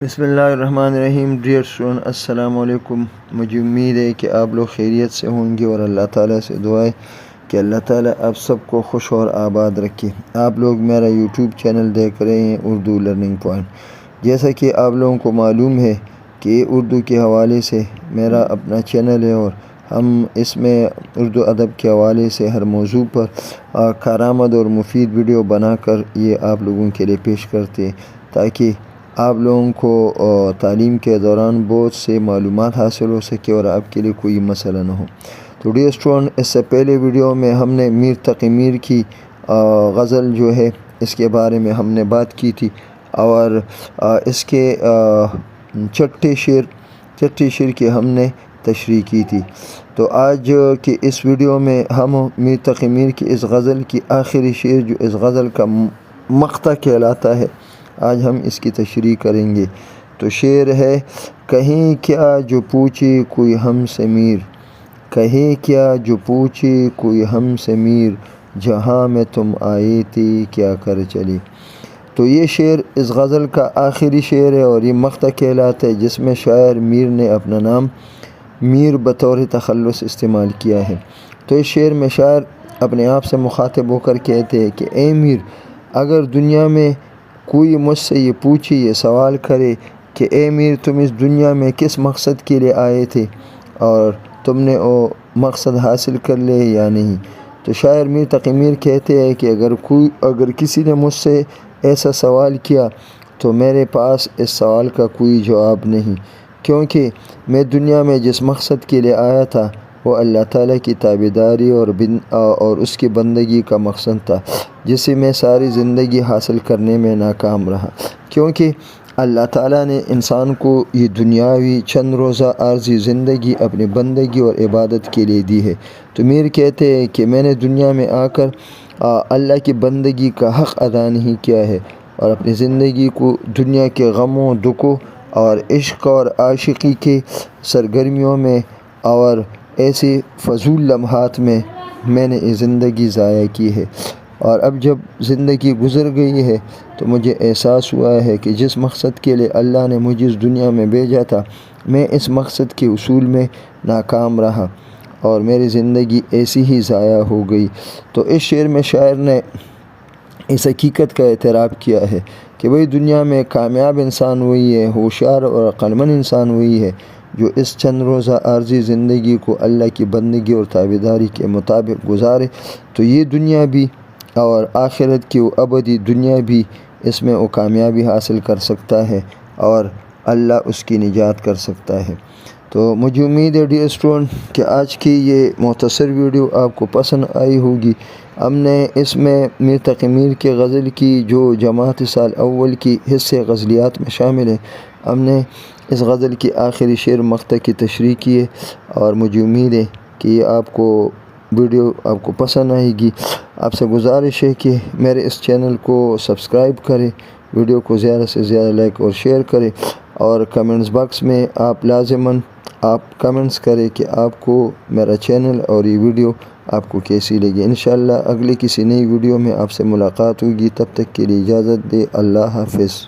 بسم اللہ الرحمن الرحیم۔ ڈیئر اسٹوڈنٹ، السلام علیکم۔ مجھے امید ہے کہ آپ لوگ خیریت سے ہوں گے، اور اللہ تعالیٰ سے دعا ہے کہ اللہ تعالیٰ آپ سب کو خوش اور آباد رکھے۔ آپ لوگ میرا یوٹیوب چینل دیکھ رہے ہیں، اردو لرننگ پوائنٹ۔ جیسا کہ آپ لوگوں کو معلوم ہے کہ اردو کے حوالے سے میرا اپنا چینل ہے، اور ہم اس میں اردو ادب کے حوالے سے ہر موضوع پر کارآمد اور مفید ویڈیو بنا کر یہ آپ لوگوں کے لیے پیش کرتے ہیں، تاکہ آپ لوگوں کو تعلیم کے دوران بہت سے معلومات حاصل ہو سکے اور آپ کے لیے کوئی مسئلہ نہ ہو۔ تو ڈیئر اسٹوڈنٹ، اس سے پہلے ویڈیو میں ہم نے میر تقی میر کی غزل جو ہے اس کے بارے میں ہم نے بات کی تھی، اور اس کے چھٹے شعر کی ہم نے تشریح کی تھی۔ تو آج کے اس ویڈیو میں ہم میر تقی میر کی اس غزل کی آخری شعر، جو اس غزل کا مقطع کہلاتا ہے، آج ہم اس کی تشریح کریں گے۔ تو شعر ہے: کہیں کیا جو پوچھے کوئی ہم سے میر، کہیں کیا جو پوچھے کوئی ہم سے میر، جہاں میں تم آئے تھے کیا کر چلے۔ تو یہ شعر اس غزل کا آخری شعر ہے، اور یہ مقطع کہلاتا ہے، جس میں شاعر میر نے اپنا نام میر بطور تخلص استعمال کیا ہے۔ تو اس شعر میں شاعر اپنے آپ سے مخاطب ہو کر کہتے ہیں کہ اے میر، اگر دنیا میں کوئی مجھ سے یہ پوچھے، یہ سوال کرے کہ اے میر تم اس دنیا میں کس مقصد کے لیے آئے تھے اور تم نے وہ مقصد حاصل کر لے یا نہیں، تو شاعر میر تقی میر کہتے ہیں کہ اگر کسی نے مجھ سے ایسا سوال کیا تو میرے پاس اس سوال کا کوئی جواب نہیں، کیونکہ میں دنیا میں جس مقصد کے لیے آیا تھا وہ اللہ تعالیٰ کی تابعداری اور اس کی بندگی کا مقصد تھا، جسے میں ساری زندگی حاصل کرنے میں ناکام رہا، کیونکہ اللہ تعالیٰ نے انسان کو یہ دنیاوی چند روزہ عارضی زندگی اپنی بندگی اور عبادت کے لیے دی ہے۔ تو میر کہتے ہیں کہ میں نے دنیا میں آ کر اللہ کی بندگی کا حق ادا نہیں کیا ہے، اور اپنی زندگی کو دنیا کے غموں، دکھوں اور عشق اور عاشقی کے سرگرمیوں میں اور ایسے فضول لمحات میں نے یہ زندگی ضائع کی ہے، اور اب جب زندگی گزر گئی ہے تو مجھے احساس ہوا ہے کہ جس مقصد کے لیے اللہ نے مجھے اس دنیا میں بھیجا تھا، میں اس مقصد کے حصول میں ناکام رہا، اور میری زندگی ایسی ہی ضائع ہو گئی۔ تو اس شعر میں شاعر نے اس حقیقت کا اعتراف کیا ہے کہ وہی دنیا میں کامیاب انسان وہی ہے، ہوشیار اور عقلمند انسان وہی ہے، جو اس چند روزہ عارضی زندگی کو اللہ کی بندگی اور تابعداری کے مطابق گزارے، تو یہ دنیا بھی اور آخرت کی وہ ابدی دنیا بھی، اس میں وہ کامیابی حاصل کر سکتا ہے، اور اللہ اس کی نجات کر سکتا ہے۔ تو مجھے امید ہے ڈیئر اسٹوڈنٹ کہ آج کی یہ مختصر ویڈیو آپ کو پسند آئی ہوگی۔ ہم نے اس میں میر تقی میر کے غزل کی جو جماعت سال اول کی حصے غزلیات میں شامل ہے، ہم نے اس غزل کی آخری شعر مقطع کی تشریح کی ہے، اور مجھے امید ہے کہ یہ ویڈیو آپ کو پسند آئے گی۔ آپ سے گزارش ہے کہ میرے اس چینل کو سبسکرائب کریں، ویڈیو کو زیادہ سے زیادہ لائک اور شیئر کریں، اور کمنٹس باکس میں آپ لازماً کمنٹس کریں کہ آپ کو میرا چینل اور یہ ویڈیو آپ کو کیسی لگی۔ انشاءاللہ اگلی کسی نئی ویڈیو میں آپ سے ملاقات ہوگی، تب تک کے لیے اجازت دے۔ اللہ حافظ۔